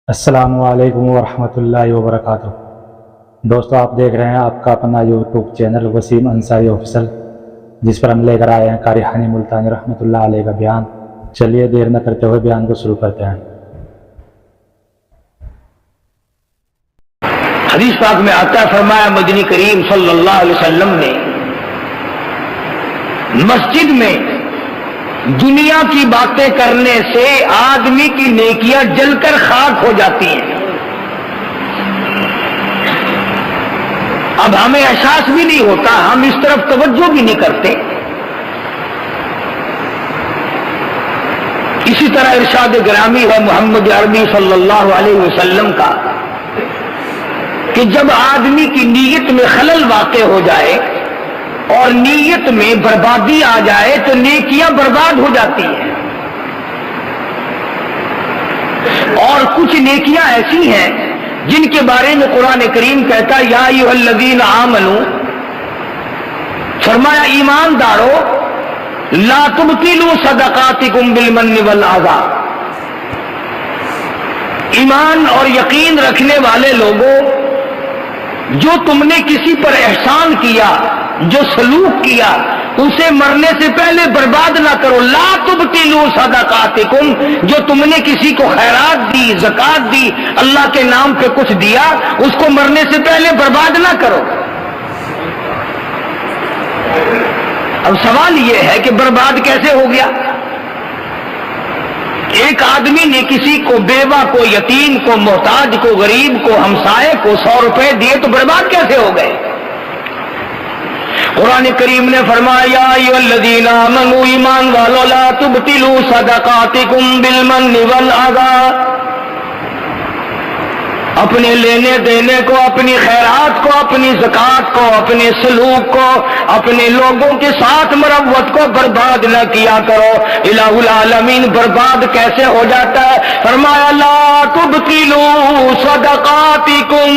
السلام علیکم ورحمۃ اللہ وبرکاتہ۔ دوستو، آپ دیکھ رہے ہیں آپ کا اپنا YouTube channel Wasim Ansari official, جس پر ہم لے کر آئے ہیں قاری حنی ملتانی رحمۃ اللہ علیہ کا بیان۔ چلیے دیر نہ کرتے ہوئے بیان کو شروع کرتے ہیں۔ حدیث پاک میں آتا فرمایا مدنی کریم صلی اللہ علیہ وسلم نے مسجد میں دنیا کی باتیں کرنے سے آدمی کی نیکیاں جل کر خاک ہو جاتی ہیں۔ اب ہمیں احساس بھی نہیں ہوتا، ہم اس طرف توجہ بھی نہیں کرتے۔ اسی طرح ارشاد گرامی ہے محمد عربی صلی اللہ علیہ وسلم کا کہ جب آدمی کی نیت میں خلل واقع ہو جائے اور نیت میں بربادی آ جائے تو نیکیاں برباد ہو جاتی ہیں۔ اور کچھ نیکیاں ایسی ہیں جن کے بارے میں قرآن کریم کہتا یا ایھا الذین آمنوا، فرمایا ایماندارو لا تبطلوا صدقاتکم بالمن والعذا، ایمان اور یقین رکھنے والے لوگوں، جو تم نے کسی پر احسان کیا، جو سلوک کیا، اسے مرنے سے پہلے برباد نہ کرو۔ لا تبطلوا صدقاتکم، جو تم نے کسی کو خیرات دی، زکات دی، اللہ کے نام پہ کچھ دیا، اس کو مرنے سے پہلے برباد نہ کرو۔ اب سوال یہ ہے کہ برباد کیسے ہو گیا؟ ایک آدمی نے کسی کو، بیوہ کو، یتیم کو، محتاج کو، غریب کو، ہمسائے کو 100 روپے دیے تو برباد کیسے ہو گئے؟ قرآن کریم نے فرمایا یا ایھا الذین آمنوا، ایمان والو لا تبطلوا صدقاتکم بالمن والعذا، اپنے لینے دینے کو، اپنی خیرات کو، اپنی زکات کو، اپنے سلوک کو، اپنے لوگوں کے ساتھ مروت کو برباد نہ کیا کرو۔ الہ العالمین برباد کیسے ہو جاتا ہے؟ فرمایا لا تبطلوا صدقاتکم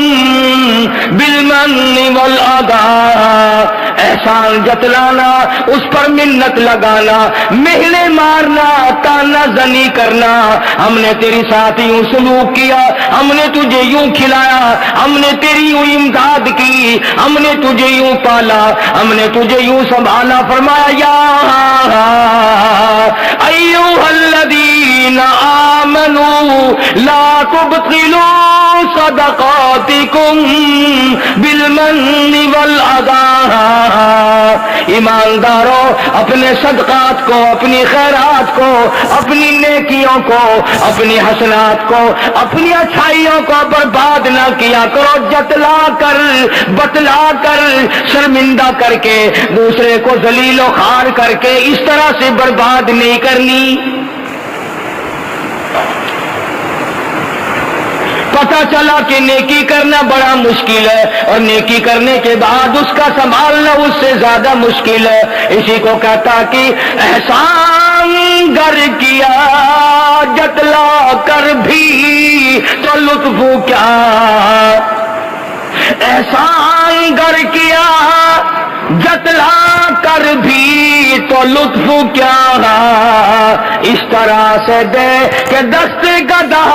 بالمن والعذا، احسان جتلانا، اس پر منت لگانا، محنت مارنا، تانا زنی کرنا، ہم نے تیری ساتھ یوں سلوک کیا، ہم نے تجھے یوں کھلایا، ہم نے تیری یوں امداد کی، ہم نے تجھے یوں پالا، ہم نے تجھے یوں سنبھالا۔ فرمایا یا ایھا الذین آمنوا لا تبطلوا صدقاتکم بالمن والعذا، ایمانداروں اپنے صدقات کو، اپنی خیرات کو، اپنی نیکیوں کو، اپنی حسنات کو، اپنی اچھائیوں کو برباد نہ کیا کرو، جتلا کر، بتلا کر، شرمندہ کر کے، دوسرے کو ذلیل و خوار کر کے اس طرح سے برباد نہیں کرنی۔ پتہ چلا کہ نیکی کرنا بڑا مشکل ہے، اور نیکی کرنے کے بعد اس کا سنبھالنا اس سے زیادہ مشکل ہے۔ اسی کو کہتا کہ احسان گر کیا جتلا کر بھی تو لطف کیا، احسان گر کیا جتلا کر بھی تو لطف کیا، اس طرح سے دے کہ دست گدا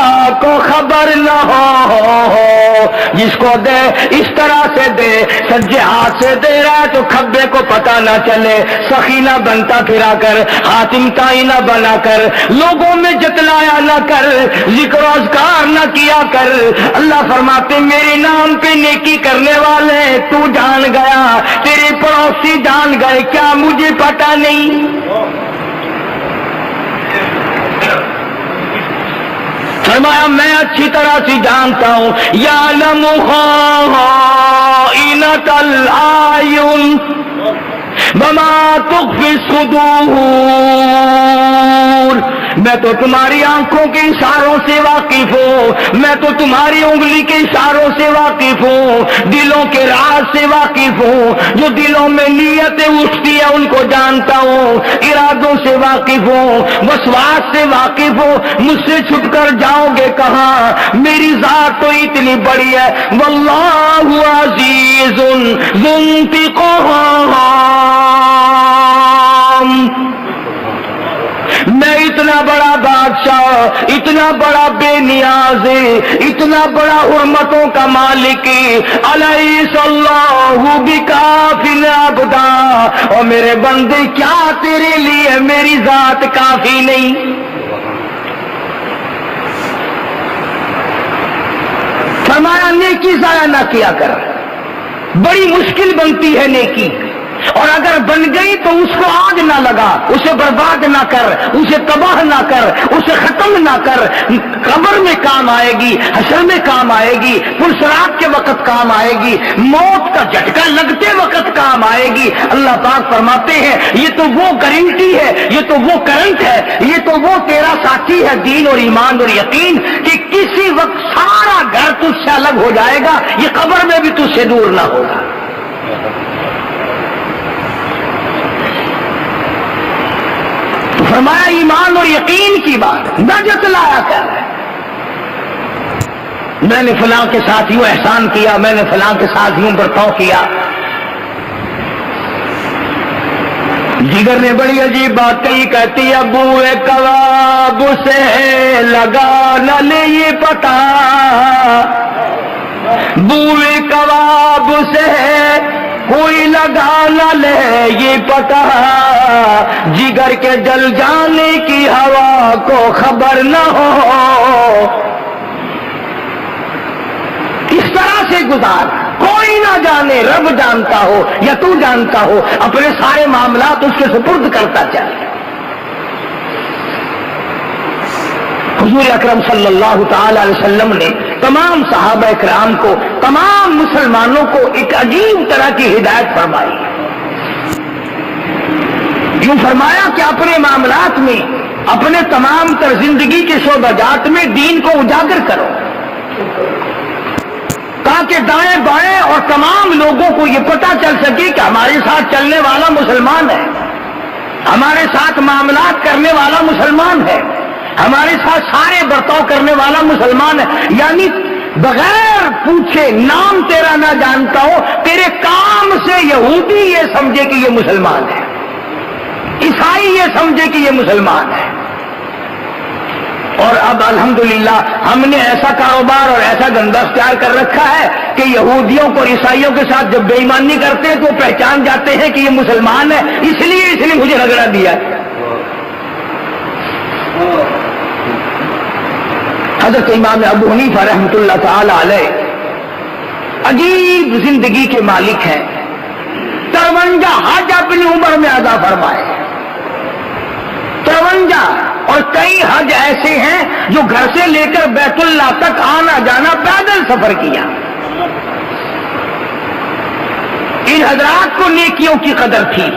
کو خبر نہ ہو، جس کو دے اس طرح سے دے، سجے ہاتھ سے دے رہا ہے تو کھبے کو پتہ نہ چلے، سخی نہ بنتا پھرا کر، حاتم تائی نہ بنا کر، لوگوں میں جتلایا نہ کر، ذکر و اذکار نہ کیا کر۔ اللہ فرماتے میرے نام پہ نیکی کرنے والے تو جان گیا، تیرے پڑوسی جان گئے، کیا مجھے پتہ نہیں؟ فرمایا میں اچھی طرح سے جانتا ہوں، یعلم خائنۃ الاعین وما تخفی الصدور، میں تو تمہاری آنکھوں کے اشاروں سے واقف ہوں، میں تو تمہاری انگلی کے اشاروں سے واقف ہوں، دلوں کے راز سے واقف ہوں، جو دلوں میں نیتیں اٹھتی ہیں ان کو جانتا ہوں، ارادوں سے واقف ہوں، وسواس سے واقف ہوں، مجھ سے چھپ کر جاؤ گے کہاں؟ میری ذات تو اتنی بڑی ہے، واللہ عزیز ذو انتقام، میں اتنا اتنا بڑا بادشاہ، اتنا بڑا بے نیاز، اتنا بڑا حرمتوں کا مالک، الیس اللہ بکاف عبدا، اور میرے بندے کیا تیرے لیے میری ذات کافی نہیں؟ فرمایا نیکی ضائع نہ کیا کر، بڑی مشکل بنتی ہے نیکی، اور اگر بن گئی تو اس کو آگ نہ لگا، اسے برباد نہ کر، اسے تباہ نہ کر، اسے ختم نہ کر، قبر میں کام آئے گی، حشر میں کام آئے گی، پرسرات کے وقت کام آئے گی، موت کا جھٹکا لگتے وقت کام آئے گی۔ اللہ پاک فرماتے ہیں یہ تو وہ گارنٹی ہے، یہ تو وہ کرنٹ ہے، یہ تو وہ تیرا ساتھی ہے دین اور ایمان اور یقین، کہ کسی وقت سارا گھر تجھ سے الگ ہو جائے گا، یہ قبر میں بھی تجھ سے دور نہ ہوگا۔ فرمایا ایمان اور یقین کی بات نہ جتلایا کر، میں نے فلاں کے ساتھ یوں احسان کیا، میں نے فلاں کے ساتھ یوں برتاؤ کیا۔ جگر نے بڑی عجیب بات کہی، کہتی ابو کباب سے لگا نہ لے یہ پتا، بوئے کباب سے کوئی لگا نہ لے یہ پتا، جگر کے جل جانے کی ہوا کو خبر نہ ہو، اس طرح سے گزار، کوئی نہ جانے، رب جانتا ہو یا تو جانتا ہو، اپنے سارے معاملات اس کے سپرد کرتا چل۔ حضور اکرم صلی اللہ تعالی علیہ وسلم نے تمام صحابہ کرام کو، تمام مسلمانوں کو ایک عجیب طرح کی ہدایت فرمائی، یوں فرمایا کہ اپنے معاملات میں، اپنے تمام تر زندگی کے شعبہ جات میں دین کو اجاگر کرو، تاکہ دائیں بائیں اور تمام لوگوں کو یہ پتہ چل سکے کہ ہمارے ساتھ چلنے والا مسلمان ہے، ہمارے ساتھ معاملات کرنے والا مسلمان ہے، ہمارے ساتھ سارے برتاؤ کرنے والا مسلمان ہے، یعنی بغیر پوچھے نام تیرا نہ جانتا ہو، تیرے کام سے یہودی یہ سمجھے کہ یہ مسلمان ہے، عیسائی یہ سمجھے کہ یہ مسلمان ہے۔ اور اب الحمدللہ ہم نے ایسا کاروبار اور ایسا دھندا اختیار کر رکھا ہے کہ یہودیوں کو اور عیسائیوں کے ساتھ جب بے ایمانی کرتے ہیں تو پہچان جاتے ہیں کہ یہ مسلمان ہے، اس لیے مجھے رگڑا دیا۔ حضرت امام ابو حنیفہ رحمۃ اللہ تعالی علیہ عجیب زندگی کے مالک ہیں، 53 حج اپنی عمر میں ادا فرمائے، 53، اور کئی حج ایسے ہیں جو گھر سے لے کر بیت اللہ تک آنا جانا پیدل سفر کیا۔ ان حضرات کو نیکیوں کی قدر تھی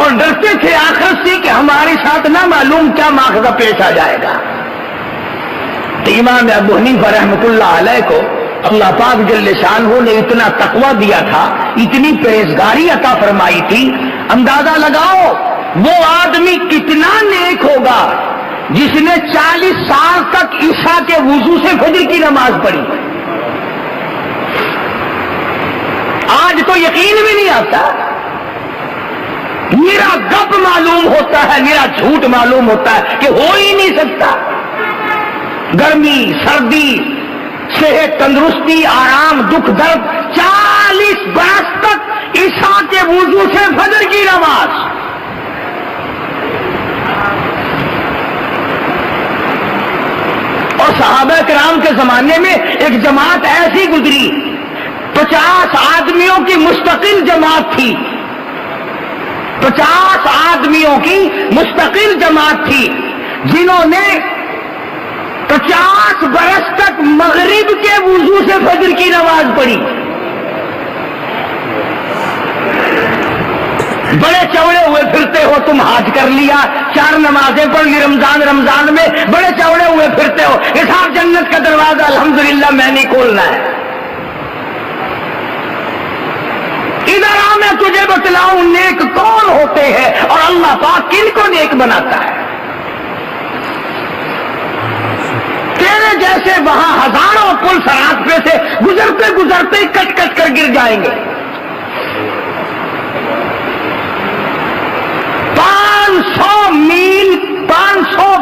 اور ڈرتے تھے آخرت سے کہ ہمارے ساتھ نہ معلوم کیا ماخذہ پیش آ جائے گا۔ تو امام ابو حنیفہ رحمۃ اللہ علیہ کو اللہ پاک جل شانہ نے اتنا تقویٰ دیا تھا، اتنی پرہیزگاری عطا فرمائی تھی، اندازہ لگاؤ وہ آدمی کتنا نیک ہوگا جس نے 40 سال تک عشاء کے وضو سے فجر کی نماز پڑھی۔ آج تو یقین بھی نہیں آتا، میرا گپ معلوم ہوتا ہے، میرا جھوٹ معلوم ہوتا ہے کہ ہو ہی نہیں سکتا۔ گرمی، سردی، صحت، تندرستی، آرام، دکھ، درد، 40 برس تک عشاء کے وضو سے فجر کی نماز۔ اور صحابہ کرام کے زمانے میں ایک جماعت ایسی گزری، 50 آدمیوں کی مستقل جماعت تھی، 50 آدمیوں کی مستقل جماعت تھی، جنہوں نے 50 برس تک مغرب کے وضو سے فجر کی نماز پڑھی۔ بڑے چوڑے ہوئے پھرتے ہو تم، حج کر لیا، 4 نمازیں پڑھ لی رمضان میں، بڑے چوڑے ہوئے پھرتے ہو، حساب جنت کا دروازہ الحمدللہ میں نہیں کھولنا ہے۔ ادھر آ میں تجھے بتلاؤں نیک کون ہوتے ہیں اور اللہ پاک کن کو نیک بناتا ہے۔ تیرے جیسے وہاں ہزاروں پل سرات پہ سے گزرتے گزرتے کٹ کٹ کر گر جائیں گے، 500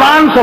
500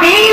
3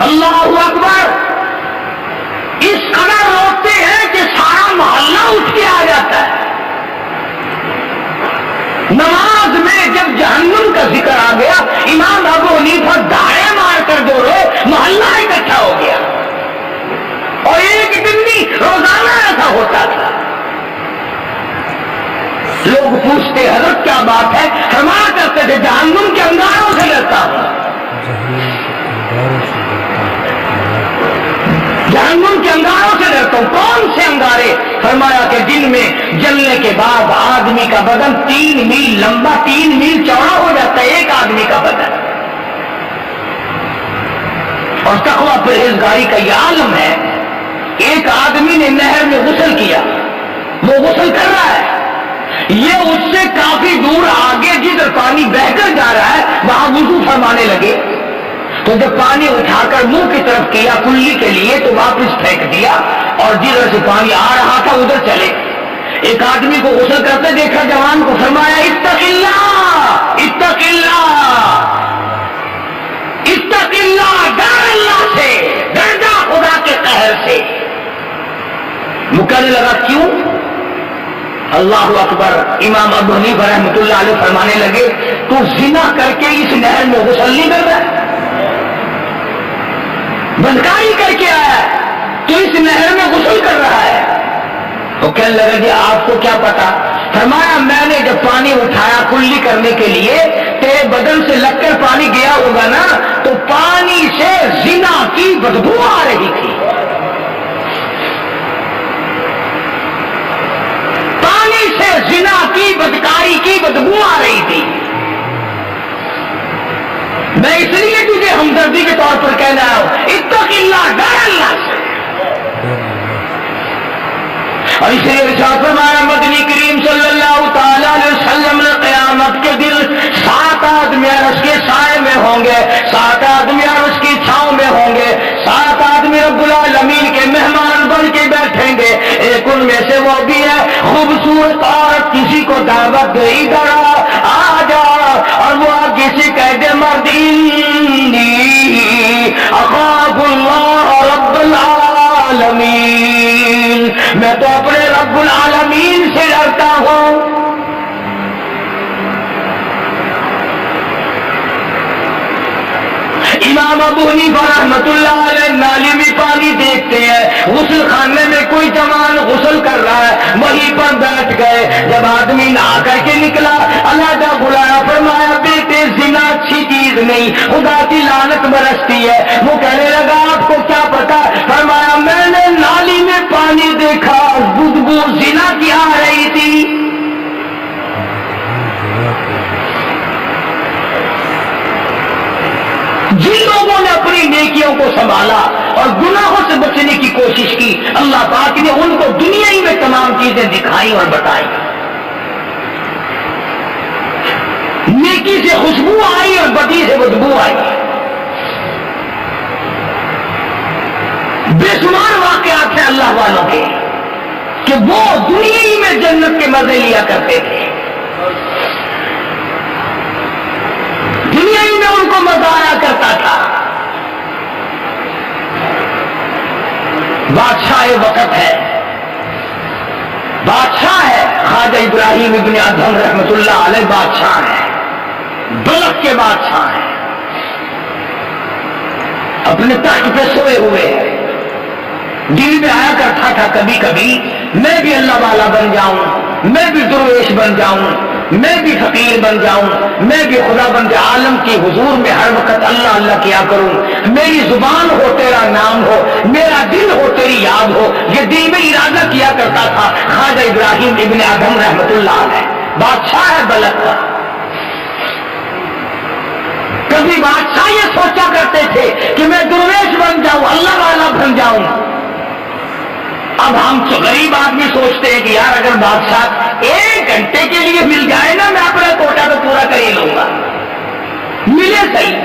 اللہ اکبر، اس قدر روکتے ہیں کہ سارا محلہ اٹھ کے آ جاتا ہے۔ نماز میں جب جہنم کا ذکر آ گیا، امام ابو حنیفہ داڑے مار کر دوڑے، محلہ اکٹھا ہو گیا، اور ایک دن نہیں روزانہ ایسا ہوتا تھا۔ لوگ پوچھتے حضرت کیا بات ہے؟ فرمایا کرتے تھے جہنم کے انگاروں سے ڈرتا ہوں، جہنم کے انگاروں سے ڈرتا ہوں۔ کون سے انگارے؟ فرمایا کہ جن میں جلنے کے بعد آدمی کا بدن 3 میل لمبا 3 میل چوڑا ہو جاتا ہے، ایک آدمی کا بدن۔ اور تقویٰ پرہیزگاری کا یہ عالم ہے، ایک آدمی نے نہر میں غسل کیا، وہ غسل کر رہا ہے، یہ اس سے کافی دور آگے جدھر پانی بہ کر جا رہا ہے وہاں وضو فرمانے لگے، تو جب پانی اٹھا کر منہ کی طرف کیا کلی کے لیے تو واپس پھینک دیا، اور جدھر سے پانی آ رہا تھا ادھر چلے۔ ایک آدمی کو غسل کرتے دیکھا، جوان کو فرمایا اتق اللہ اتق اللہ اتق اللہ، ڈر اللہ سے، ڈر جا خدا کے قہر سے۔ وہ کہنے لگا کیوں؟ اللہ اکبر، امام ابو حنیفہ رحمۃ اللہ علیہ فرمانے لگے تو زنا کر کے اس نہر میں غسل نہیں کر رہا، بدکاری کر کے آیا تو اس نہر میں غسل کر رہا ہے۔ وہ کہنے لگا جی آپ کو کیا پتا؟ فرمایا میں نے جب پانی اٹھایا کلی کرنے کے لیے، تیرے بدن سے لگ کر پانی گیا ہوگا نا، تو پانی سے زنا کی بدبو آ رہی تھی، پانی سے زنا کی بدکاری کی بدبو آ رہی تھی۔ میں اس لیے تجھے ہمدردی کے طور پر کہنا ہوں اتق اللہ، ڈر اللہ سے۔ اور اس لیے ارشاد فرمایا مدنی کریم صلی اللہ تعالی علیہ وسلم نے قیامت کے دن 7 آدمی عرش کے سائے میں ہوں گے، 7 آدمی عرش کی چھاؤں میں ہوں گے، 7 آدمی رب العالمین کے مہمان بن کے بیٹھیں گے۔ ایک ان میں سے وہ بھی ہے خوبصورت عورت کسی کو دعوت دے ادھر آ جا، اور وہ کسی کہہ دے مرد انی اخاف اللہ رب العالمین، میں تو اپنے رب العالمین سے ڈرتا ہوں۔ امام ابو حنیفہ رحمۃ اللہ علیہ نالی میں پانی دیکھتے ہیں، غسل خانے میں کوئی جوان غسل کر رہا ہے، وہیں پر بیٹھ گئے۔ جب آدمی نہا کر کے نکلا علیحدہ بلایا، فرمایا بیٹے زنا اچھی چیز نہیں، خدا کی لعنت برستی ہے۔ وہ کہنے لگا آپ کو کیا پتا؟ فرمایا میں نے نالی میں پانی دیکھا، بدبو زنا کی آ رہی تھی۔ جن لوگوں نے اپنی نیکیوں کو سنبھالا اور گناہوں سے بچنے کی کوشش کی، اللہ پاک نے ان کو دنیا ہی میں تمام چیزیں دکھائی اور بتائی۔ نیکی سے خوشبو آئی اور بدی سے بدبو آئی۔ بے شمار واقعات ہیں اللہ والوں کے کہ وہ دنیا ہی میں جنت کے مزے لیا کرتے تھے، دنیا ہی میں ان کو مزہ آیا کرتا تھا۔ بادشاہ وقت ہے، بادشاہ ہے خواجہ ابراہیم ابن ادہم رحمۃ اللہ علیہ، بادشاہ ہے، بلخ کے بادشاہ ہیں، اپنے تخت پہ سوئے ہوئے۔ دل میں آیا کرتا تھا کبھی کبھی میں بھی اللہ والا بن جاؤں، میں بھی درویش بن جاؤں، میں بھی فقیر بن جاؤں، میں بھی خدا بن جاؤں، عالم کی حضور میں ہر وقت اللہ اللہ کیا کروں، میری زبان ہو تیرا نام ہو، میرا دل ہو تیری یاد ہو۔ یہ دل میں ارادہ کیا کرتا تھا خواجہ ابراہیم ابن ادہم رحمۃ اللہ علیہ، بادشاہ ہے بلخ کا۔ کبھی بادشاہ یہ سوچا کرتے تھے کہ میں درویش بن جاؤں، اللہ والا بن جاؤں۔ اب ہم غریب آدمی سوچتے ہیں کہ یار اگر بادشاہ 1 گھنٹے کے لیے مل جائے نا، میں اپنا کوٹا تو پورا کر ہی لوں گا، ملے صحیح۔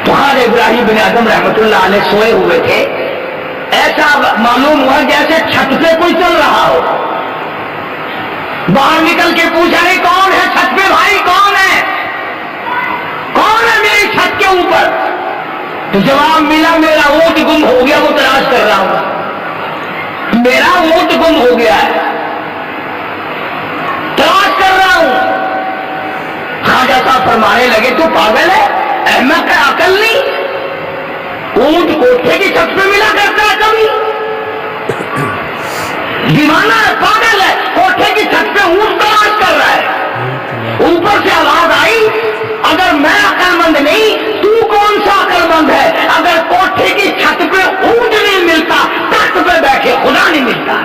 تو خواجہ ابراہیم بن ادہم رحمۃ اللہ علیہ سوئے ہوئے تھے، ایسا معلوم ہوا جیسے چھت پہ کوئی چل رہا ہو، باہر نکل کے پوچھا نہیں کون ہے چھت پہ؟ بھائی کون ہے، کون ہے میری چھت کے اوپر؟ تو جواب ملا میرا اونٹ گم ہو گیا، وہ تلاش کر رہا ہوں، میرا اونٹ گم ہو گیا ہے، تلاش کر رہا ہوں۔ خواجہ صاحب فرمانے لگے تو پاگل ہے، احمق ہے، عقل نہیں؟ اونٹ کوٹھے کی چھت پہ ملا کرتا ہے کبھی؟ دیوانہ ہے، پاگل ہے، کوٹھے کی چھت پہ اونٹ تلاش کر رہا ہے۔ اوپر سے آواز آئی، اگر میں عقل مند نہیں تو کون سا عقل مند ہے؟ اگر کوٹھے کی چھت پہ اونٹ نہیں ملتا، تخت پہ بیٹھے خدا نہیں ملتا۔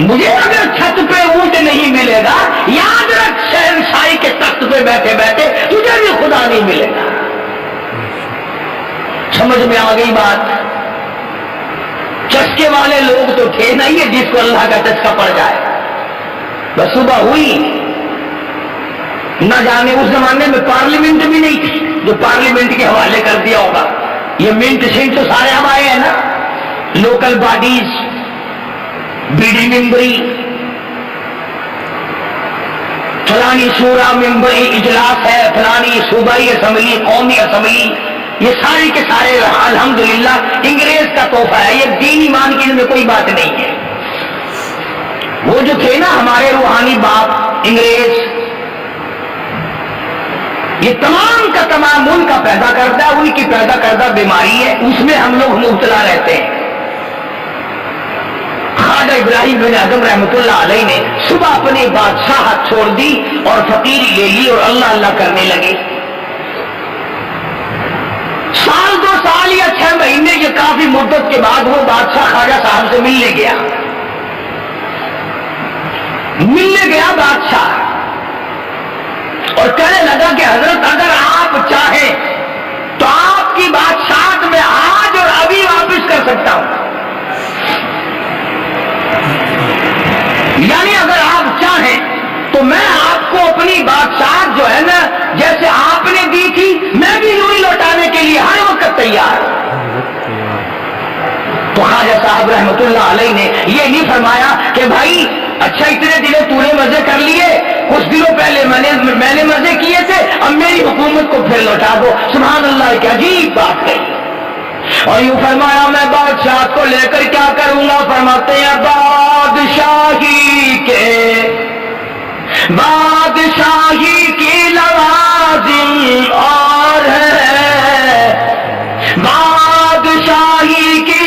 مجھے اگر چھت پہ اونٹ نہیں ملے گا، یاد رکھ شہنشاہی کے تخت پہ بیٹھے بیٹھے تجھے بھی خدا نہیں ملے گا۔ سمجھ میں آ گئی بات؟ چسکے والے لوگ تو تھے نہیں ہے جس کو اللہ کا چسکا پڑ جائے۔ بس صبح ہوئی، نہ جانے اس زمانے میں پارلیمنٹ بھی نہیں تھی جو پارلیمنٹ کے حوالے کر دیا ہوگا۔ یہ منٹ شنٹ تو سارے اب آئے ہیں نا، لوکل باڈیز، بی ڈی ممبری، فلانی شورا ممبری اجلاس ہے، فلانی صوبائی اسمبلی، قومی اسمبلی، یہ سارے کے سارے الحمدللہ انگریز کا تحفہ ہے، یہ دین ایمان کی میں کوئی بات نہیں ہے۔ وہ جو تھے نا ہمارے روحانی باپ انگریز، یہ تمام کا تمام ان کا پیدا کردہ، ان کی پیدا کردہ بیماری ہے، اس میں ہم لوگ مبتلا رہتے ہیں۔ خواجہ ابراہیم بن اعظم رحمۃ اللہ علیہ نے صبح اپنی بادشاہت چھوڑ دی اور فقیری لے لی اور اللہ اللہ کرنے لگے۔ سال 2 سال یا 6 مہینے کی کافی مدت کے بعد وہ بادشاہ خواجہ صاحب سے ملنے گیا بادشاہ، اور کہنے لگا کہ حضرت اگر آپ چاہیں تو آپ کی بادشاہت میں آج اور ابھی واپس کر سکتا ہوں، یعنی اگر آپ چاہیں تو میں آپ کو اپنی بادشاہت جو ہے نا جیسے آپ نے دی تھی میں بھی یوں ہی لوٹانے کے لیے ہر وقت تیار ہوں۔ تو خواجہ صاحب رحمۃ اللہ علیہ نے یہ نہیں فرمایا کہ بھائی اچھا اتنے دنوں تو نے مزے کر لیے، کچھ دنوں پہلے میں نے مزے کیے تھے، اب میری حکومت کو پھر لوٹا دو۔ سبحان اللہ، کیا عجیب بات ہے۔ اور یوں فرمایا میں بادشاہ کو لے کر کیا کروں گا؟ فرماتے ہیں بادشاہی کی لوازم اور ہے، بادشاہی کی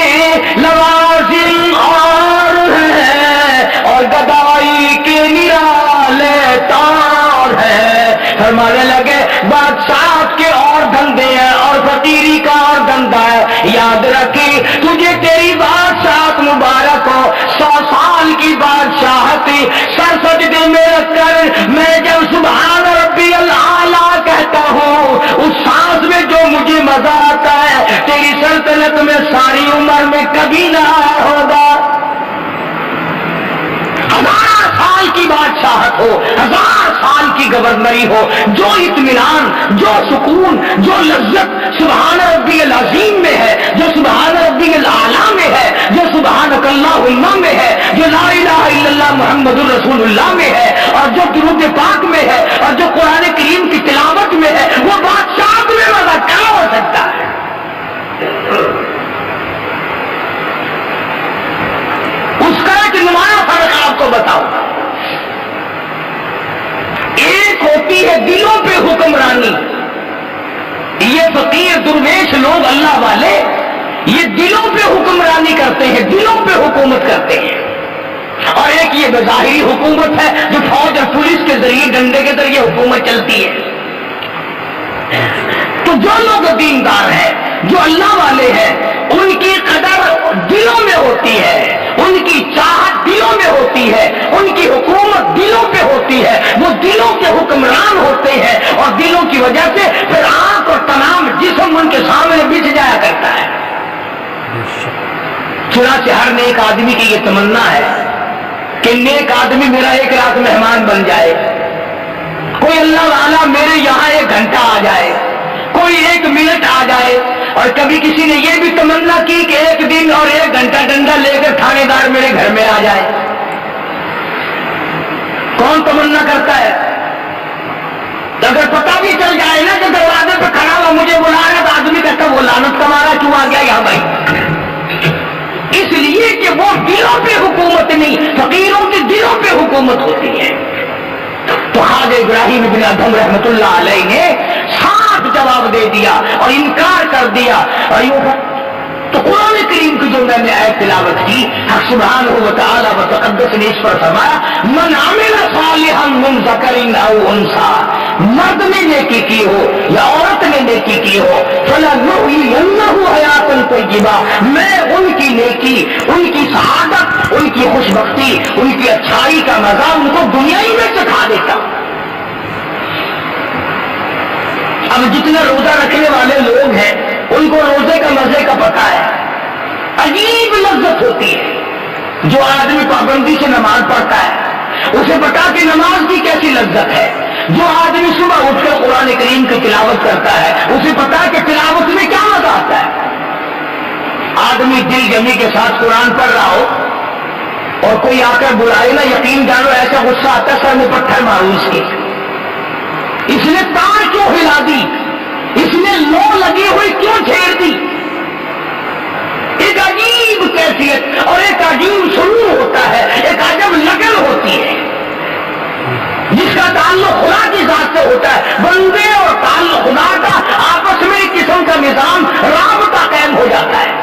لوازم اور ہے، اور گدائی کے نرالے تار ہے۔ فرمانے لگے بادشاہت کے اور دھندے ہیں اور فقیری کا اور دھندا ہے، یاد رکھی تجھے تیری بادشاہت مبارک ہو، 100 سال کی بادشاہت سر سجدے میں رکھ کر میں جب سبحان ربی الاعلیٰ کہتا ہوں اس سانس میں جو مجھے مزہ آتا ہے تیری سلطنت میں ساری عمر میں کبھی نہ آیا ہوگا۔ 1000 سال کی بادشاہت ہو، 1000 سال کی گورنری ہو، جو اطمینان، جو سکون، جو لذت سبحان ربی العظیم میں ہے، جو سبحان ربی الاعلیٰ میں ہے، جو سبحانک اللہم میں ہے، جو لا الہ الا اللہ محمد الرسول اللہ میں ہے، اور جو درود پاک میں ہے، اور جو قرآن کریم کی تلاوت میں ہے، وہ بادشاہت میں مزہ کیا ہو سکتا ہے؟ اس کا ایک نمایاں فرق آپ کو بتاؤں، ایک ہوتی ہے دلوں پہ حکمرانی، یہ فقیر درویش لوگ اللہ والے یہ دلوں پہ حکمرانی کرتے ہیں، دلوں پہ حکومت کرتے ہیں، اور ایک یہ بظاہری حکومت ہے جو فوج اور پولیس کے ذریعے ڈنڈے کے ذریعے حکومت چلتی ہے۔ تو جو لوگ دیندار ہیں، جو اللہ والے ہیں، ان کی قدر دلوں میں ہوتی ہے، ان کی چاہت دلوں میں ہوتی ہے، ان کی حکومت دلوں پہ ہوتی ہے، وہ دلوں کے حکمران ہوتے ہیں، اور دلوں کی وجہ سے پھر آنکھ اور تمام جسم ان کے سامنے بچھ جایا کرتا ہے۔ چنانچہ ہر نیک آدمی کی یہ تمنا ہے کہ نیک آدمی میرا ایک رات مہمان بن جائے، کوئی اللہ والا میرے یہاں 1 گھنٹہ آ جائے، کوئی 1 منٹ آ جائے۔ اور کبھی کسی نے یہ بھی تمنا کی کہ 1 دن اور 1 گھنٹہ ڈنڈا لے کر تھانے دار میرے گھر میں آ جائے۔ کون تمنا کرتا ہے؟ تو اگر پتہ بھی چل جائے نا کہ دروازے پہ کھڑا ہوا مجھے بلا رہا تو آدمی کہتا وہ لعنت کا مارا کیوں آ گیا یہاں بھائی؟ اس لیے کہ وہ دلوں پہ حکومت نہیں، فقیروں کے دلوں پہ حکومت ہوتی ہے۔ تو حاج ابراہیم بن ادھم رحمت اللہ علیہ نے صاف جواب دے دیا اور انکار کر دیا۔ اور یوں تو قرآن کریم کی جو میں نے آیت تلاوت کی، حق سبحانہ و تعالی و تقدس نے اس پر فرمایا من عمل صالحا من ذکر او انثی، مرد نے نیکی کی ہو یا عورت نے نیکی کی ہو، فلنحیینہ حیاتا طیبہ، میں ان کی نیکی، ان کی سعادت، ان کی خوش بختی، ان کی اچھائی کا مزہ ان کو دنیا ہی میں چکھا دیتا ہوں۔ اب جتنے روزہ رکھنے والے لوگ ہیں ان کو روزے کا مزے کا پتہ ہے، عجیب لذت ہوتی ہے۔ جو آدمی پابندی سے نماز پڑھتا ہے اسے پتا کہ نماز کی کیسی لذت ہے۔ جو آدمی صبح اٹھ کر قرآن کریم کی تلاوت کرتا ہے اسے پتا کہ تلاوت میں کیا مزہ آتا ہے۔ آدمی دل جمی کے ساتھ قرآن پڑھ رہا ہو اور کوئی آ کر بلائے نا، یقین جانو ایسا غصہ آتا ہے سر میں پتھر مارو اس کے، اس نے تار کیوں ہلا دی، اس نے لو لگی ہوئی کیوں چھیڑ دی۔ ایک عجیب کیفیت اور ایک عجیب سرور ہوتا ہے، ایک عجب لگن ہوتی ہے جس کا تعلق خدا کی ذات سے ہوتا ہے۔ بندے اور تعلق خدا کا آپس میں ایک قسم کا نظام رابطہ قائم ہو جاتا ہے۔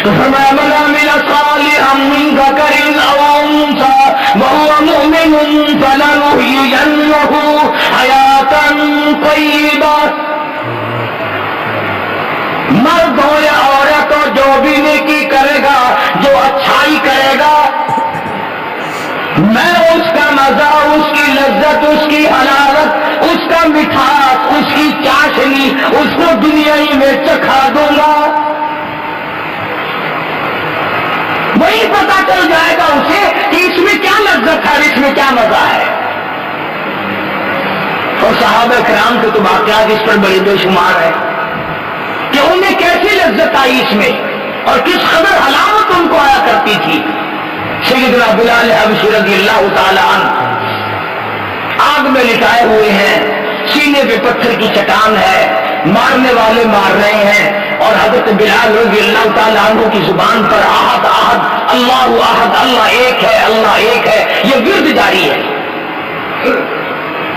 تو فرمایا من عمل صالحا من ذکر او انثی وهو مؤمن فلنحیینہ حیاتا طیبہ، مرد ہو یا عورت ہو جو بھی نیکی کرے گا، جو اچھائی کرے گا، میں اس کا مزہ، اس کی لذت، اس کی حلاوت، اس کا مٹھاس، اس کی چاشنی اس کو دنیا ہی میں چکھا دوں گا۔ وہی پتا چل جائے گا اسے کہ اس میں کیا لذت ہے اور اس میں کیا مزہ ہے۔ اور صحابہ کرام کے تو واقعات اس پر بڑے بے شمار ہے کہ انہیں کیسی لذت آئی اس میں اور کس قدر حلاوت ان کو آیا کرتی تھی۔ سیدنا بلال حبشی رضی اللہ تعالی عنہ آگ میں لٹائے ہوئے ہیں، سینے پہ پتھر کی چٹان ہے، مارنے والے مار رہے ہیں، اور حضرت بلال رضی اللہ تعالی عنہ کی زبان پر احد احد اللہ احد، اللہ ایک ہے، اللہ ایک ہے، یہ ورد جاری ہے۔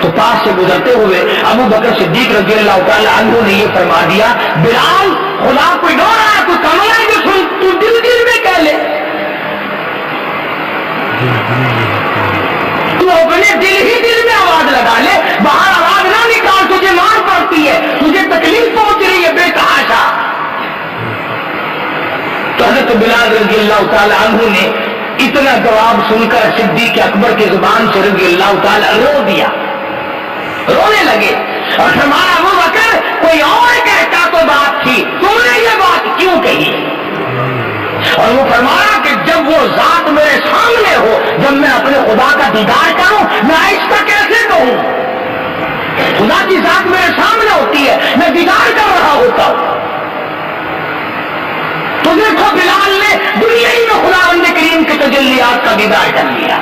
تو پاس سے گزرتے ہوئے ابو بکر صدیق رضی اللہ تعالی عنہ نے یہ فرما دیا بلال خدا کوئی ڈر رہا ہے، کوئی کمل ہے جو سن تو دل دل میں کہہ لے، تو اپنے دل ہی دل میں آواز لگا لے، باہر آواز نہ نکال، تجھے مار پڑتی ہے، تجھے تکلیف پہنچ رہی ہے بے تحاشا۔ تو حضرت بلال رضی اللہ تعالی عنہ نے اتنا جواب سن کر صدیق اکبر کی زبان سے رضی اللہ تعالی رو دیا، رونے لگے اور فرمایا ابو بکر کوئی اور کہتا تو بات تھی، تم نے یہ بات کیوں کہی؟ اور وہ فرمایا کہ جب وہ ذات میرے سامنے ہو، جب میں اپنے خدا کا دیدار کروں، میں ایسا کیسے کہوں؟ خدا کی ذات میرے سامنے ہوتی ہے، میں دیدار کر رہا ہوتا ہوں۔ تو دیکھو بلال نے دنیا ہی میں خداوند کریم کے تجلیات کا دیدار کر لیا۔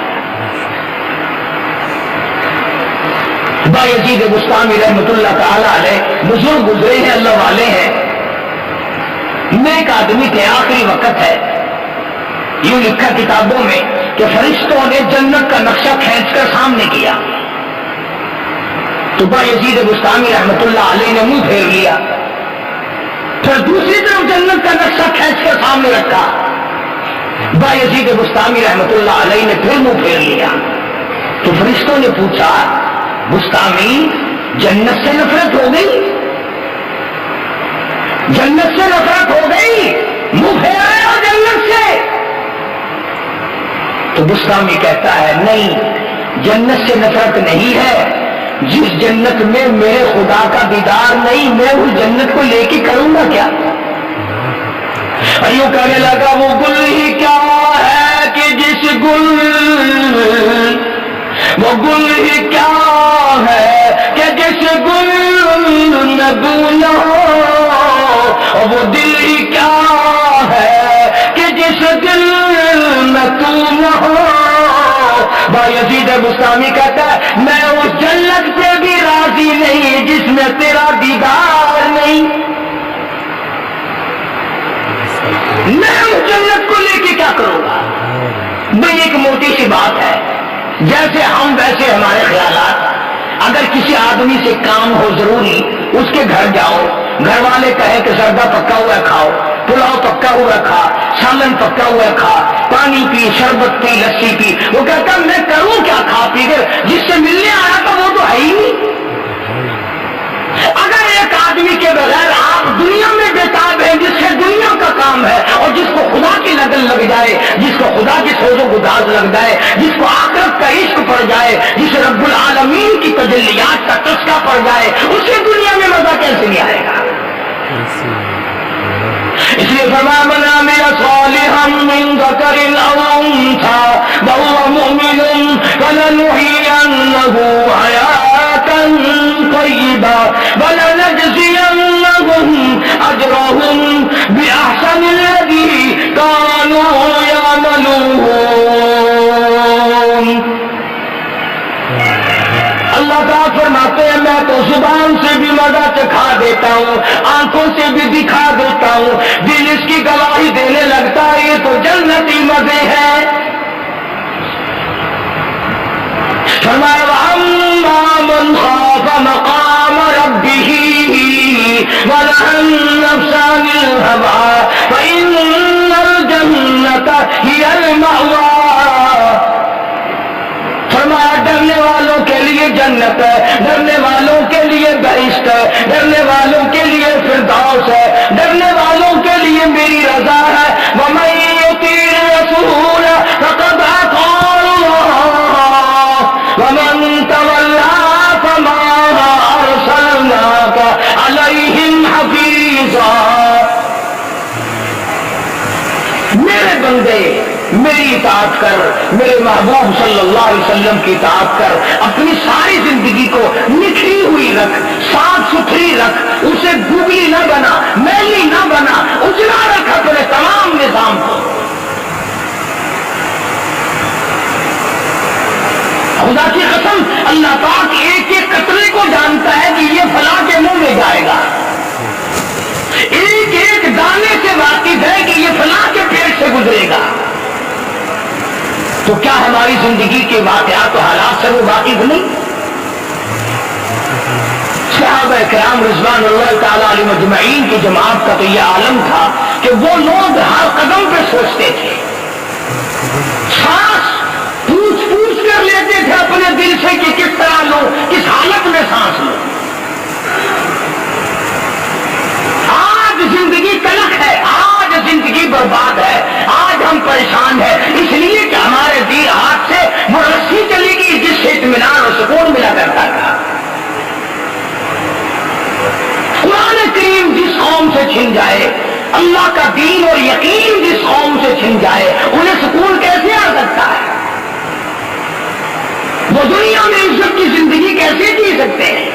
بایزید بستامی رحمت اللہ تعالی علیہ بزرگ گزرے ہیں، اللہ والے ہیں، نیک آدمی کے آخری وقت ہے۔ یوں لکھا کتابوں میں کہ فرشتوں نے جنت کا نقشہ کھینچ کر سامنے کیا، تو بایزید بستامی رحمت اللہ علیہ نے منہ پھیر لیا، پھر دوسری طرف جنت کا نقشہ کھینچ کر سامنے رکھا، بایزید بستامی رحمت اللہ علیہ نے پھر منہ پھیر لیا۔ تو فرشتوں نے پوچھا بستامی جنت سے نفرت ہو گئی؟ جنت سے نفرت ہو گئی؟ منہ پھیرا ہو جنت سے؟ تو بستامی کہتا ہے نہیں، جنت سے نفرت نہیں ہے، جس جنت میں میرے خدا کا دیدار نہیں، میں اس جنت کو لے کے کروں گا کیا؟ اور یوں کہنے لگا وہ گل ہی کیا ہے کہ جس وہ گل ہی کیا ہے کہ جس گل میں بو نہ ہو، اور وہ دل ہی کیا ہے کہ جس دل میں تو نہ ہو، یزید بستامی کہتا ہے میں اس جنت سے بھی راضی نہیں جس میں تیرا دیدار نہیں. میں اس جنت کو لے کے کیا کروں گا؟ بھئی ایک موٹی سی بات ہے، جیسے ہم ویسے ہمارے خیالات. اگر کسی آدمی سے کام ہو ضروری، اس کے گھر جاؤ، گھر والے کہیں کہ زردہ پکا ہوا کھاؤ، پلاؤ پکا ہوا کھا، سالن پکا ہوا کھا، پانی پی، شربت پی، لسی پی، وہ کہتا میں کروں کیا کھا پی کر؟ جس سے ملنے آیا تھا وہ تو ہے ہی نہیں. اگر ایک آدمی کے بغیر آپ دنیا میں بےتاب ہیں، جس سے دنیا کا کام ہے اور جس کو خدا کی لگن لگ جائے، جس کو خدا کی سوز و گداز لگ جائے، جس کو آخرت کا عشق پڑ جائے، جسے رب العالمین کی تجلیات کا چسکا پڑ جائے، اسے دنیا میں مزہ کیسے نہیں آئے گا؟ اس لیے فرمایا من عمل صالحا من ذکر او انثى وهو مؤمن فلنحيينه حياة طيبة ولنجزينهم اجرهم باحسن الذي كانوا يعملون. اللہ تعالیٰ فرماتے ہیں میں تو زبان سے بھی مزہ چکھا دیتا ہوں، آنکھوں سے بھی دکھا دیتا ہوں، دل اس کی گواہی دینے لگتا ہے یہ تو جنتی مزے ہیں. فرمایا وَأَمَّا مَنْ خَافَ مَقَامَ رَبِّهِ وَنَهَى النَّفْسَ عَنِ الْهَوَىٰ فَإِنَّ الْجَنَّةَ هِيَ الْمَأْوَىٰ. فرمایا ڈرنے والوں کے لیے جنت ہے، ڈرنے والوں کے لیے بہشت ہے، ڈرنے والوں کے لیے فردوس ہے، ڈرنے والوں کے لیے میری رضا ہے. وَمَن يُطِعِ الرَّسُولَ فَقَدْ أَطَاعَ اللَّهَ وَمَن تَوَلَّىٰ فَمَا أَرْسَلْنَاكَ عَلَيْهِمْ حَفِيظًا. میرے بندے میری اطاعت کر، میرے محبوب صلی اللہ علیہ وسلم کی اطاعت کر، اپنی ساری زندگی کو نکھری ہوئی رکھ، صاف ستھری رکھ، اسے گوگلی نہ بنا، میلی نہ بنا، اجڑا رکھ اپنے تمام نظام کو. خدا کی قسم اللہ پاک ایک ایک قطرے کو جانتا ہے کہ یہ فلاں کے منہ میں جائے گا، ایک ایک دانے سے واقف ہے کہ یہ فلاں کے پیٹ سے گزرے گا. تو کیا ہماری زندگی کے واقعات و حالات سے وہ واقف نہیں؟ صحابہ کرام رضوان اللہ تعالی علیہم اجمعین کی جماعت کا تو یہ عالم تھا کہ وہ لوگ ہر قدم پہ سوچتے تھے، سانس پوچھ پوچھ کر لیتے تھے اپنے دل سے کہ کس طرح لو، کس حالت میں سانس لو. آج زندگی تلخ ہے، آج زندگی برباد ہے، آج ہم پریشان ہیں اس لیے کہ ہمارے دل ہاتھ سے وہ رسی چلی گئی جس سے اطمینان اور سکون ملا کرتا تھا. قرآن کریم جس قوم سے چھن جائے، اللہ کا دین اور یقین جس قوم سے چھن جائے، انہیں سکون کیسے آ سکتا ہے؟ وہ دنیا میں عزت کی زندگی کیسے جی سکتے ہیں؟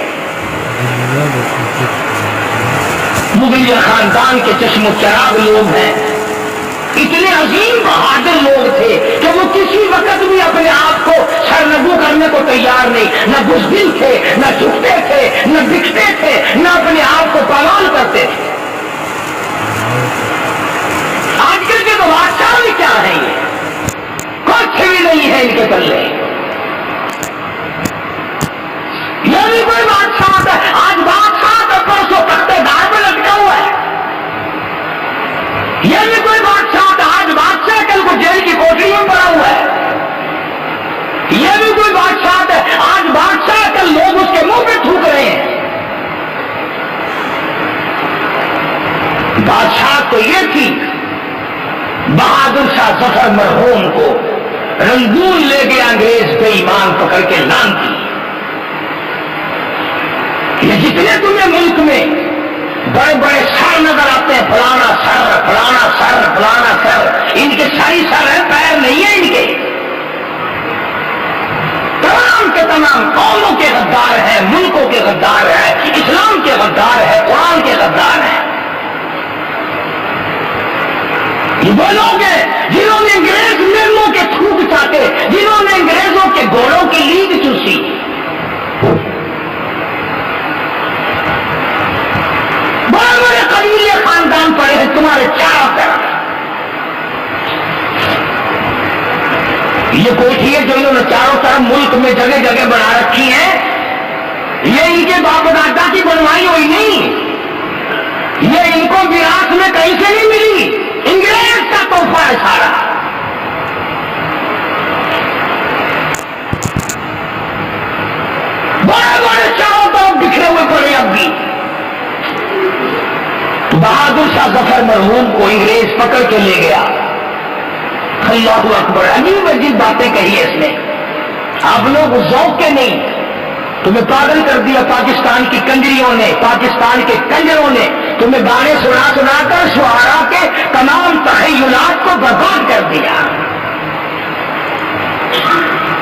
مغلیہ خاندان کے چشم و چراغ لوگ ہیں، اتنے عظیم بہادر لوگ تھے کہ وہ کسی وقت بھی اپنے آپ کو سرنگو کرنے کو تیار نہیں، نہ بزدل تھے، نہ جھکتے تھے، نہ بکتے تھے، نہ اپنے آپ کو پامال کرتے تھے. آج کل کے تو بادشاہ بھی کیا ہے، یہ کچھ بھی نہیں ہے ان کے پلے. یہ بھی کوئی بادشاہ ہے، آج بادشاہ کا پرسوں تختے دار میں لٹکا ہوا ہے. یہ بھی کوئی بادشاہ تھا، آج بادشاہ کل کو جیل کی کوٹری میں پڑا ہوا ہے. یہ بھی کوئی بادشاہ ہے، آج بادشاہ کل لوگ اس کے منہ پہ تھوک رہے ہیں. بادشاہ تو یہ تھی، بہادر شاہ ظفر مرحوم کو رنگون لے گیا انگریز بے ایمان پکڑ کے لان کی. یہ جتنے تمہیں ملک میں بڑے بڑے سر نظر آتے ہیں، فلانا سر فلانا سر فلانا سر، ان کے ساری سر ہیں، پیر نہیں ہے ان کے. تمام کے تمام قوموں کے غدار ہیں، ملکوں کے غدار ہیں، اسلام کے غدار ہیں، قرآن کے غدار ہیں. یہ وہ لوگ ہیں جنہوں نے انگریز ملوں کے تھوک چاٹے، جنہوں نے انگریزوں کے یہ کوٹھی ہے جو انہوں نے چاروں طرف ملک میں جگہ جگہ بنا رکھی ہے، یہ ان کے باپ دادا کی بنوائی ہوئی نہیں، یہ ان کو میراث میں کہیں سے نہیں ملی، انگریز کا تحفہ ہے سارا۔ بڑے بڑے چاروں طرف بکھرے ہوئے پڑے اب بھی۔ بہادر شاہ ظفر مرحوم کو انگریز پکڑ کے لے گیا۔ اللہ اکبر، عجیب عجیب باتیں کہی ہے اس نے، آپ لوگ ذوق کے نہیں، تمہیں پاگل کر دیا پاکستان کی کنجریوں نے، پاکستان کے کنجروں نے، تمہیں گانے سنا سنا کر شعراء کے تمام تخیلات کو برباد کر دیا۔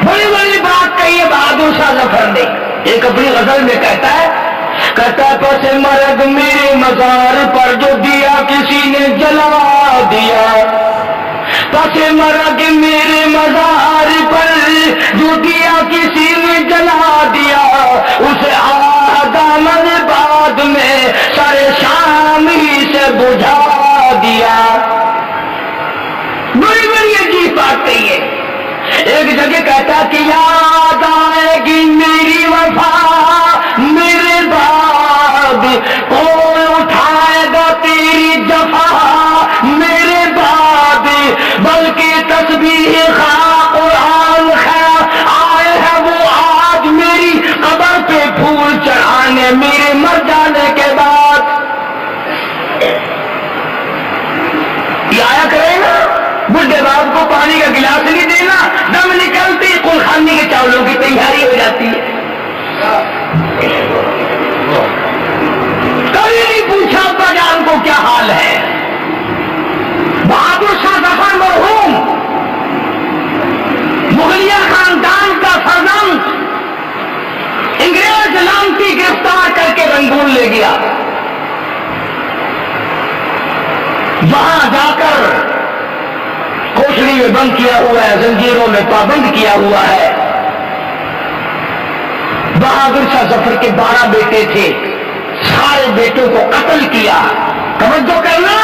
بڑی بڑی بات کہی ہے بہادر شاہ ظفر نے، ایک اپنی غزل میں کہتا ہے پس مرگ میرے مزار پر جو دیا کسی نے جلا دیا، پس مرگ میرے مزار پر جو دیا کسی نے جلا دیا، اسے دامن بعد میں سارے شام ہی سے بجھا دیا۔ بڑی بڑی عجیب بات کہی ہے۔ ایک جگہ کہتا کہ یاد آئے گی میری وفا میرے بعد، کون اٹھائے گا تیری جفا میرے بعد، بلکہ تسبیح خواہ قرآن خواہ آئے ہیں وہ آج میری قبر پہ پھول چڑھانے میرے مر جانے کے بعد۔ یہ آیا کرے نا، بڈھے باپ کو پانی کا گلاس نہیں دینا، دم نکلتی کلخانی کے چاولوں کی تیاری ہو جاتی ہے۔ کبھی نہیں پوچھا ابا جان کو کیا حال ہے۔ بہادر شاہ ظفر مرحوم مغلیہ خاندان کا فرزند انگریز لانتی گرفتار کر کے رنگون لے گیا، وہاں جا کر کوٹڑی میں بند کیا ہوا ہے، زنجیروں میں پابند کیا ہوا ہے۔ بہادر شاہ ظفر کے 12 بیٹے تھے، سارے بیٹوں کو قتل کیا۔ توجہ کرنا،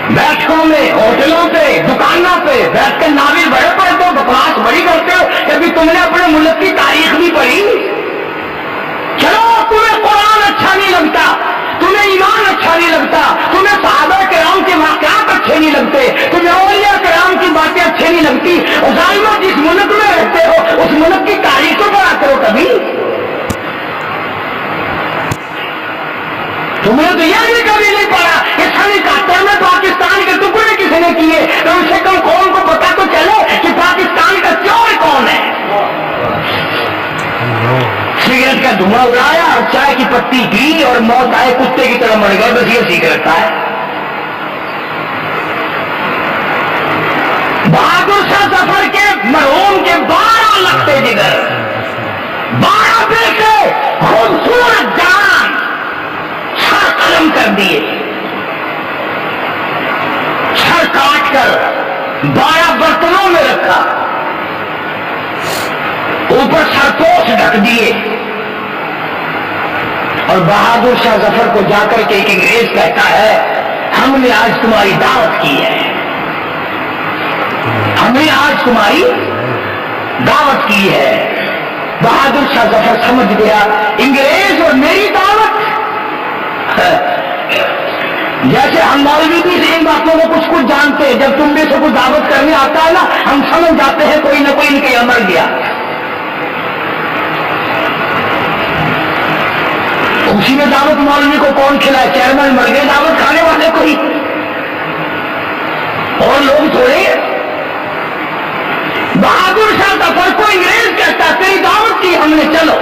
بیٹھکوں میں، ہوٹلوں پہ، دکانوں پہ بیٹھ کر ناول بڑے پڑھتے ہو، بکواس بڑی کرتے ہو، کبھی تم نے اپنے ملک کی تاریخ بھی پڑھی؟ چلو تمہیں قرآن اچھا نہیں لگتا، تمہیں ایمان اچھا نہیں لگتا، تمہیں صحابہ کرام کے واقعات اچھے نہیں لگتے، تمہیں اولیاء کرام کی باتیں اچھی نہیں لگتی، ظالموں جس ملک میں رہتے ہو اس ملک کی تاریخ تو پڑھا کرو کبھی۔ تمہیں تو یہ بھی کبھی نہیں پڑا کہ سن 71 میں پاکستان کے ٹکڑے کسی نے کیے، کم سے کم قوم کو پتا تو چلے کہ پاکستان کا چور کون ہے۔ سگریٹ کا دھواں اڑایا اور چائے کی پتی پی اور موت آئے کتے کی طرح مر گئے، بس یہ سگریٹ کا ہے۔ بہادر شاہ ظفر کے مرحوم کے 12 لگتے جگر، 12 بیٹے خوبصورت جان سر قلم کر دیے، سر کاٹ کر 12 برتنوں میں رکھا، اوپر سرپوش ڈھک دیے، اور بہادر شاہ ظفر کو جا کر کے ایک انگریز کہتا ہے ہم نے آج تمہاری دعوت کی ہے، ہم نے آج تمہاری دعوت کی ہے۔ بہادر شاہ ظفر سمجھ گیا انگریز اور میری دعوت، جیسے ہم مولوی بھی ان باتوں کو کچھ جانتے ہیں، جب تم میں سے کچھ دعوت کرنے آتا ہے نا ہم سمجھ جاتے ہیں کوئی نہ کوئی ان کے مر گیا۔ اسی میں دعوت مولوی کو کون کھلائے، چیئرمین مر گئے، دعوت کھانے والے کوئی اور لوگ تھوڑے۔ بہادر شاہ ظفر کو انگریز کہتا تیری دعوت کی ہم نے، چلو۔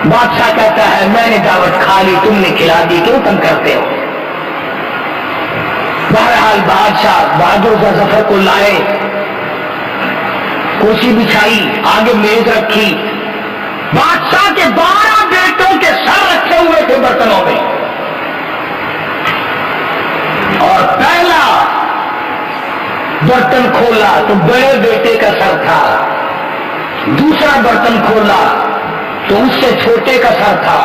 بادشاہ کہتا ہے میں نے دعوت کھا لی، تم نے کھلا دی، کیوں تم کرتے ہو؟ بہرحال بادشاہ بہادر شاہ ظفر کو لائے، کرسی بچھائی، آگے میز رکھی، بادشاہ کے 12 بیٹوں کے سر رکھے ہوئے تھے برتنوں میں، اور پہلا برتن کھولا تو بڑے بیٹے کا سر تھا، دوسرا برتن کھولا تو اس سے چھوٹے کا سر تھا،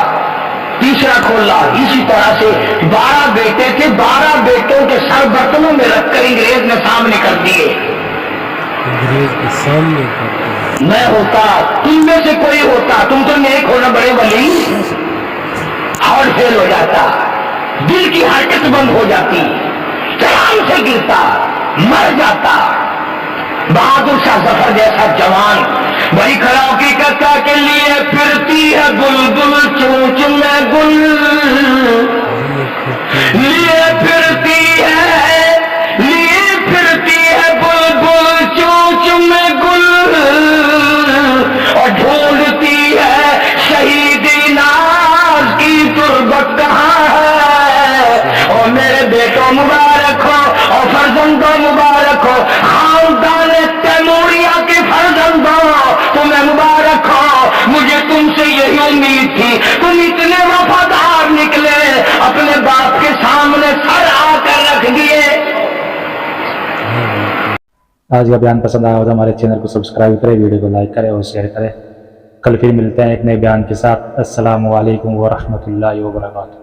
تیسرا کھولا، اسی طرح سے 12 بیٹے تھے، 12 بیٹوں کے سر برتنوں میں رکھ کر انگریز نے سامنے کر دیے۔ انگریز کے سامنے کرتے ہیں. میں ہوتا, تم میں سے کوئی ہوتا, تم تو نیک ہونا بڑے ولی, ہارٹ فیل ہو جاتا, دل کی حرکت بند ہو جاتی, چرام سے گرتا, مر جاتا. بہادر شاہ ظفر جیسا جوان وہی کھڑا ہو کے کہتا کے لیے پھرتی ہے بلبل چونچ میں گل, لیے پھرتی ہے بلبل چونچ میں گل, اور ڈھونڈتی ہے شہیدی ناز کی تربت کہاں ہے. اور میرے بیٹوں مبارک ہو اور فرزندوں مبارک ہو, خاندان تیموریہ کے فرزندوں تمہیں مبارک ہو. مجھے تم سے یہی امید تھی, تم اتنے وفادار نکلے, اپنے باپ کے سامنے سر آ کر رکھ دیے. آج کا بیان پسند آیا ہو تو ہمارے چینل کو سبسکرائب کریں, ویڈیو کو لائک کریں اور شیئر کریں. کل پھر ملتے ہیں ایک نئے بیان کے ساتھ. السلام علیکم ورحمۃ اللہ وبرکاتہ.